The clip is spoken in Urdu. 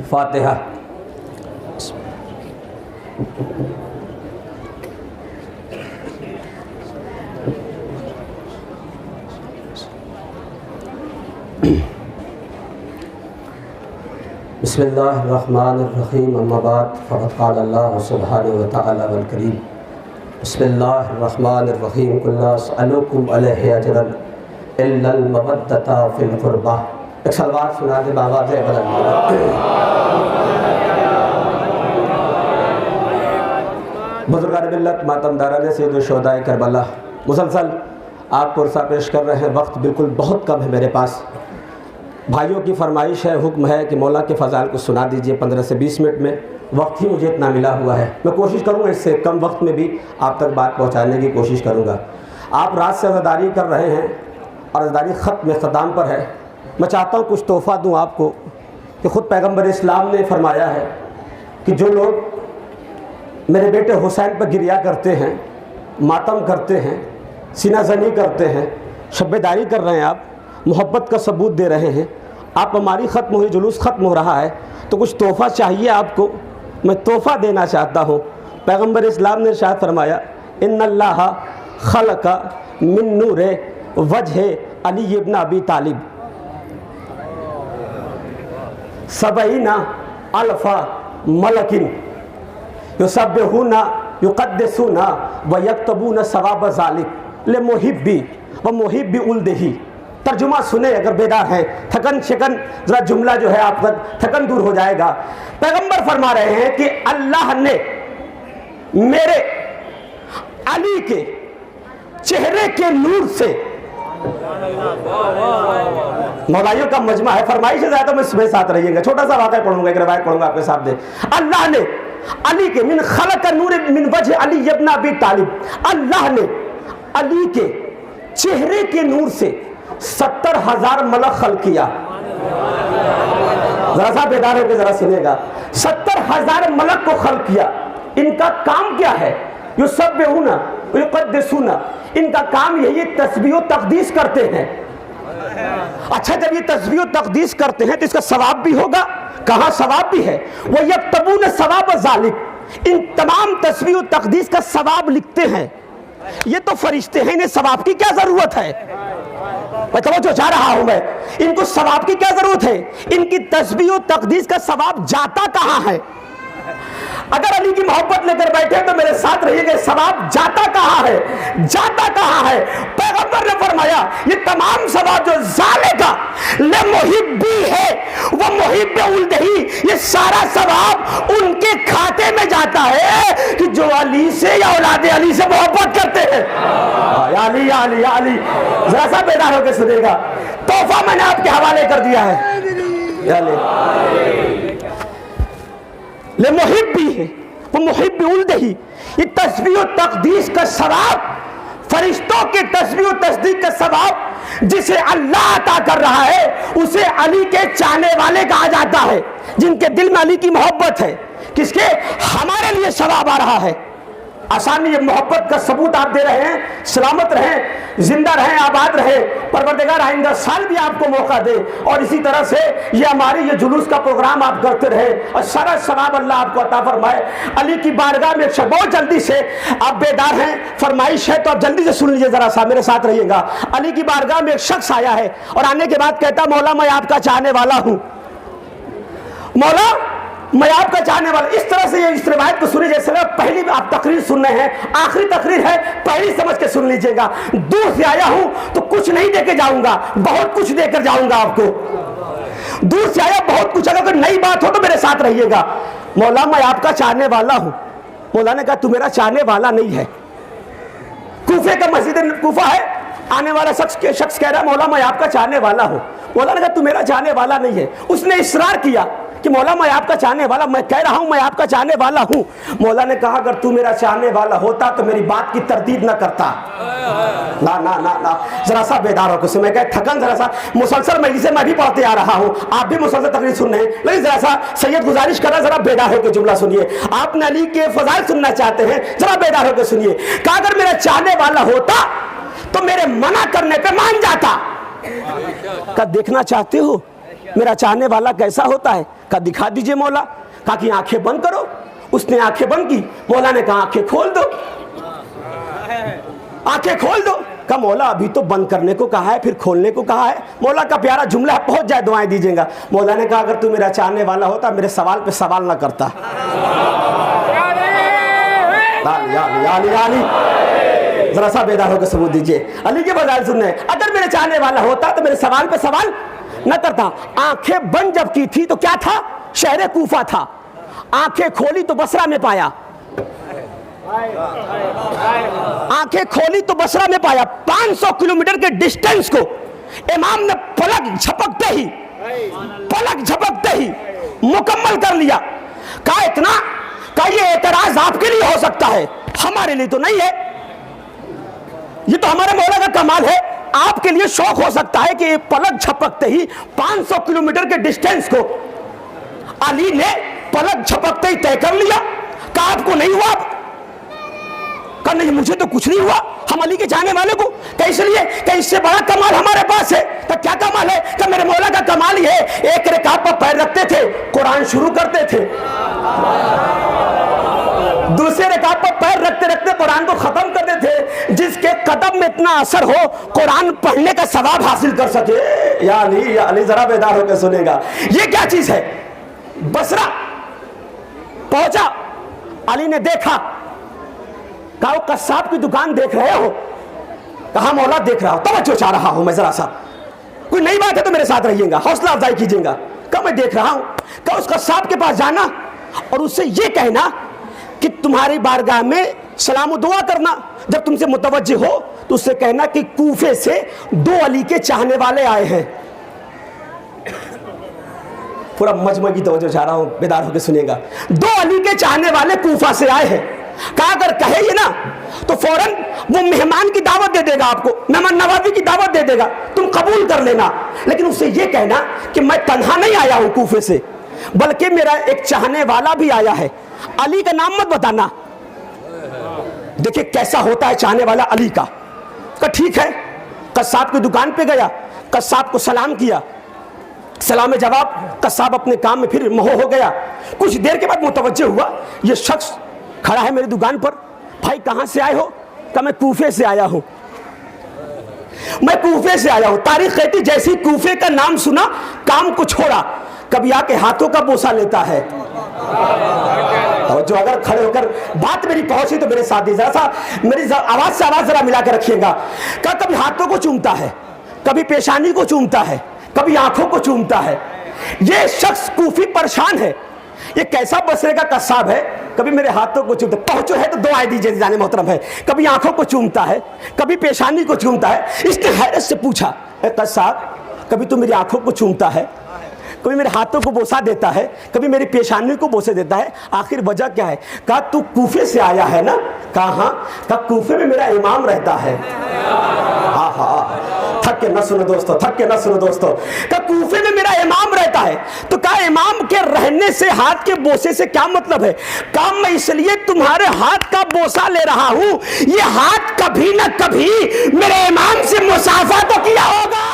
فاتحہ۔ بسم اللہ الرحمن الرحیم، اما بعد فقد قال اللہ سبحانہ وتعالی والکریم، بسم اللہ الرحمن الرحیم، قل لا اسألکم علیہ اجرا الا المودۃ فی القربہ۔ ایک صلوات سنا دے بآواز بلند۔ بزرگان ملت، ماتم داران سید الشہداء کربلا، مسلسل آپ کو عرصہ پیش کر رہے ہیں، وقت بالکل بہت کم ہے میرے پاس۔ بھائیوں کی فرمائش ہے، حکم ہے کہ مولا کے فضائل کو سنا دیجئے 15 سے 20 منٹ میں، وقت ہی مجھے اتنا ملا ہوا ہے۔ میں کوشش کروں گا اس سے کم وقت میں بھی آپ تک بات پہنچانے کی کوشش کروں گا۔ آپ رات سے عزاداری کر رہے ہیں اور عزاداری ختم اختتام پر ہے۔ میں چاہتا ہوں کچھ تحفہ دوں آپ کو کہ خود پیغمبر اسلام نے فرمایا ہے کہ جو لوگ میرے بیٹے حسین پر گریا کرتے ہیں، ماتم کرتے ہیں، سینہ زنی کرتے ہیں، شب داری کر رہے ہیں، آپ محبت کا ثبوت دے رہے ہیں، آپ ہماری ختم ہوئی، جلوس ختم ہو رہا ہے تو کچھ تحفہ چاہیے آپ کو، میں تحفہ دینا چاہتا ہوں۔ پیغمبر اسلام نے ارشاد فرمایا، ان اللہ خلق من نور وجہ علی ابن ابی طالب 70 الف ملک یسبحون یقدسون ویکتبون ثواب ذلک لمحبی ومحب ولدہ۔ ترجمہ سنیں اگر بیدار ہیں، تھکن شکن ذرا جملہ جو ہے آپ کا تھکن دور ہو جائے گا۔ پیغمبر فرما رہے ہیں کہ اللہ نے میرے علی کے چہرے کے نور سے، مولائیوں کا مجمع ہے، فرمائش ہے زیادہ، میں صبح ساتھ رہیے گا، چھوٹا سا واقعہ پڑھوں گا، ایک روایت پڑھوں گا آپ کے ساتھ دے۔ اللہ نے علی کے من خلق نور من وجہ علی ابن ابی طالب، اللہ نے علی کے چہرے کے نور سے 70,000 ملک خلق کیا۔ ذرا سا بیدار ہو کے ذرا سنیے گا، 70,000 ملک کو خلق کیا۔ ان کا کام کیا ہے؟ یسبحون ویقدسون، ان کا کام یہی تسبیح و تقدیس کرتے ہیں۔ اچھا، جب یہ تسبیح و تقدیس کرتے ہیں تو اس کا ثواب بھی ہوگا، کہاں ثواب بھی ہے؟ وَيَكْتَبُونَ ثَوَابَ ذَلِكَ، ان تمام تسبیح و تقدیس کا ثواب لکھتے ہیں۔ یہ تو فرشتے ہیں، انہیں ثواب کی کیا ضرورت ہے؟ میں توجہ چاہ رہا ہوں، میں ان کو ثواب کی کیا ضرورت ہے؟ ان کی تسبیح و تقدیس کا ثواب جاتا کہاں ہے؟ اگر علی کی محبت لے کر بیٹھے تو میرے ساتھ رہیے گا، ثواب جاتا کہاں ہے؟ جاتا کہاں ہے؟ پیغمبر نے فرمایا یہ تمام ثواب جو ذالکا لمحبی ہے وہ محب ولدہ، یہ سارا ثواب ان کے کھاتے میں جاتا ہے کہ جو علی سے یا اولاد علی سے محبت کرتے ہیں۔ یا علی یا علی یا علی، ذرا سا بیدار ہو کے سنیے گا، تحفہ میں نے آپ کے حوالے کر دیا ہے۔ یا علی لمحبی ہے وہ محب ولدہ، یہ تسبیح و تقدیس کا ثواب، فرشتوں کے تسبیح و تصدیق کا ثواب جسے اللہ عطا کر رہا ہے اسے علی کے چاہنے والے کہا جاتا ہے، جن کے دل میں علی کی محبت ہے۔ کس کے؟ ہمارے لیے ثواب آ رہا ہے۔ آسانی یہ محبت کا ثبوت آپ دے رہے ہیں، سلامت رہیں، زندہ رہیں، آباد رہیں، پروردگار آئندہ سال بھی آپ کو موقع دے، اور اسی طرح سے یہ ہماری یہ جلوس کا پروگرام آپ کرتے رہیں اور سارا ثواب اللہ آپ کو عطا فرمائے۔ علی کی بارگاہ میں بہت جلدی سے آپ بیدار ہیں، فرمائش ہے تو آپ جلدی سے سن لیجیے، ذرا سا میرے ساتھ رہیے گا۔ علی کی بارگاہ میں ایک شخص آیا ہے اور آنے کے بعد کہتا، مولا میں آپ کا چاہنے والا ہوں، مولا میں آپ کا چاہنے والا۔ اس طرح سے یہ اس روایت کو سنی، جیسے پہلی آپ تقریر سن رہے ہیں، آخری تقریر ہے، پہلی سمجھ کے سن لیجئے گا۔ دور سے آیا ہوں تو کچھ نہیں دے کے جاؤں گا، بہت کچھ دے کر جاؤں گا آپ کو۔ دور سے آیا بہت کچھ، اگر کوئی نئی بات ہو تو میرے ساتھ رہیے گا۔ مولا میں آپ کا چاہنے والا ہوں۔ مولا نے کہا تو میرا چاہنے والا نہیں ہے۔ کوفے کا مسجد کوفہ ہے، آنے والا شخص کہہ رہا ہے مولا میں آپ کا چاہنے والا ہوں۔ مولا نے کہا تو میرا چاہنے والا نہیں ہے۔ اس نے اصرار کیا کہ مولا میں آپ کا چاہنے والا، میں کہہ رہا ہوں میں آپ کا چاہنے والا ہوں۔ مولا نے کہا اگر تو میرا چاہنے والا ہوتا تو میری بات کی تردید نہ کرتا۔ نا نا نا نا، ذرا سا بیدار ہو کے میں کہا تھکن، ذرا سا مسلسل مجلس میں بھی پڑھتے آ رہا ہوں، آپ بھی مسلسل تقریر سن رہے ہیں، لیکن ذرا سا سید گزارش کر رہا ذرا بیدار ہو کے جملہ سنیے۔ آپ نے علی کے فضائل سننا چاہتے ہیں، ذرا بیدار ہو کے سنیے۔ کہا اگر میرا چاہنے والا ہوتا تو میرے منع کرنے پہ مان جاتا۔ کہا دیکھنا چاہتے ہو میرا چاہنے والا کیسا ہوتا ہے؟ کہا دکھا دیجئے مولا. کہا کہ آنکھیں بند کرو. اس نے آنکھیں بند کی. مولا نے کہا آنکھیں کھول دو. آنکھیں کھول دو. کہا مولا ابھی تو بند کرنے کو کہا ہے, پھر کھولنے کو کہا ہے. مولا کا پیارا جملہ ہے, پہنچ جائے دعائیں دیجئے گا. مولا نے کہا اگر تو میرا چاہنے والا ہوتا میرے سوال پہ سوال نہ کرتا. ذرا سا بیدار ہو کے ثبوت دیجئے. علی کے فضائل سننے, اگر میرے چاہنے والا ہوتا تو میرے سوال پہ سوال نہ کرتا. آنکھیں بند جب کی تھی تو کیا تھا؟ شہر کوفہ تھا. آنکھیں کھولی تو بصرہ میں پایا. آنکھیں کھولی تو بصرہ میں پایا. 500 کلومیٹر کے ڈسٹینس کو امام نے پلک جھپکتے ہی مکمل کر لیا. کہا اتنا کہ یہ اعتراض آپ کے لیے ہو سکتا ہے, ہمارے لیے تو نہیں ہے. یہ تو ہمارے مولا کا کمال ہے. آپ کے لیے شوق ہو سکتا ہے کہ یہ پلک جھپکتے ہی 500 کلومیٹر کے ڈسٹینس کو علی نے پلک جھپکتے ہی طے کر لیا. کہا آپ کو نہیں ہوا؟ کہا نہیں مجھے تو کچھ نہیں ہوا, ہم علی کے چاہنے والے کو. کہ اس لیے کہ اس سے بڑا کمال ہمارے پاس ہے. تو کیا کمال ہے؟ کہ میرے مولا کا کمال یہ ہے, ایک رکعت پر پیر رکھتے تھے, قرآن شروع کرتے تھے, دوسرے رکعت پر پیر رکھتے رکھتے قرآن کو ختم کرتے تھے. جس کے قدم میں اتنا اثر ہو قرآن پڑھنے کا ثواب حاصل کر سکے. یا علی ذرا بیدار ہو کے سنے گا. یہ کیا چیز ہے؟ بصرہ پہنچا. علی نے دیکھا. کہا وہ قصاب کی دکان دیکھ رہے ہو؟ کہا مولا دیکھ رہا ہوں, توجہ چاہ رہا ہوں میں ذرا سا, کوئی نئی بات ہے تو میرے ساتھ رہیے گا, حوصلہ افزائی کیجیے گا. کہا میں دیکھ رہا ہوں. کہا اس قصاب کے پاس جانا اور اس سے یہ کہنا کہ تمہاری بارگاہ میں سلام و دعا کرنا. جب تم سے متوجہ ہو تو اس سے کہنا کہ کوفے سے 2 علی کے چاہنے والے آئے ہیں. پورا مجمع کی توجہ چاہ رہا ہوں, بیدار ہو کے سنیے گا. 2 علی کے چاہنے والے کوفہ سے آئے ہیں. کہا اگر کہے یہ نا تو فوراً وہ مہمان کی دعوت دے دے گا, آپ کو مہمان نوازی کی دعوت دے دے گا, تم قبول کر لینا. لیکن اس سے یہ کہنا کہ میں تنہا نہیں آیا ہوں کوفے سے, بلکہ میرا ایک چاہنے والا بھی آیا ہے. علی کا نام مت بتانا. دیکھیں کیسا ہوتا ہے چاہنے والا علی کا. کہا ٹھیک ہے. قصاب کی دکان پہ گیا, قصاب کو سلام کیا, سلام جواب. قصاب اپنے کام میں پھر مہو ہو گیا. کچھ دیر کے بعد متوجہ ہوا یہ شخص کھڑا ہے میری دکان پر. بھائی کہاں سے آئے ہو؟ کہا میں کوفے سے آیا ہوں. میں کوفے سے آیا ہوں. تاریخ کہتی جیسی کوفے کا نام سنا کام کو چھوڑا. کبھی آ کے ہاتھوں کا بوسہ لیتا ہے. جو اگر کھڑے ہو کر بات میری پہنچی تو میرے ساتھ ذرا سا میری آواز سے آواز ذرا ملا کے رکھیے گا. کہا کبھی ہاتھوں کو چومتا ہے, کبھی پیشانی کو چومتا ہے, کبھی آنکھوں کو چومتا ہے. یہ شخص کوفی پریشان ہے. یہ کیسا بصرے کا قصاب ہے؟ کبھی میرے ہاتھوں کو چومتا, پہنچو ہے تو دعائیں دیجیے جانے محترم ہے. کبھی آنکھوں کو چومتا ہے, کبھی پیشانی کو چومتا ہے. اس نے حیرت سے پوچھا اے قصاب کبھی تو میری آنکھوں کو چومتا ہے, کبھی میرے ہاتھوں کو بوسہ دیتا ہے, کبھی میری پیشانی کو بوسے دیتا ہے, آخر وجہ کیا ہے؟ کہا تو کوفے سے آیا ہے نا؟ کہا ہاں. کہا کوفے میں میرا امام رہتا ہے. ہاں ہاں, تھک کے نہ سنو دوستو, تھک کے نہ سنو دوستو. کہا کوفے میں میرا امام رہتا ہے. تو کہا امام کے رہنے سے ہاتھ کے بوسے سے کیا مطلب ہے؟ کہا میں اس لیے تمہارے ہاتھ کا بوسہ لے رہا ہوں, یہ ہاتھ کبھی نہ کبھی میرے امام سے مصافحہ تو کیا ہوگا.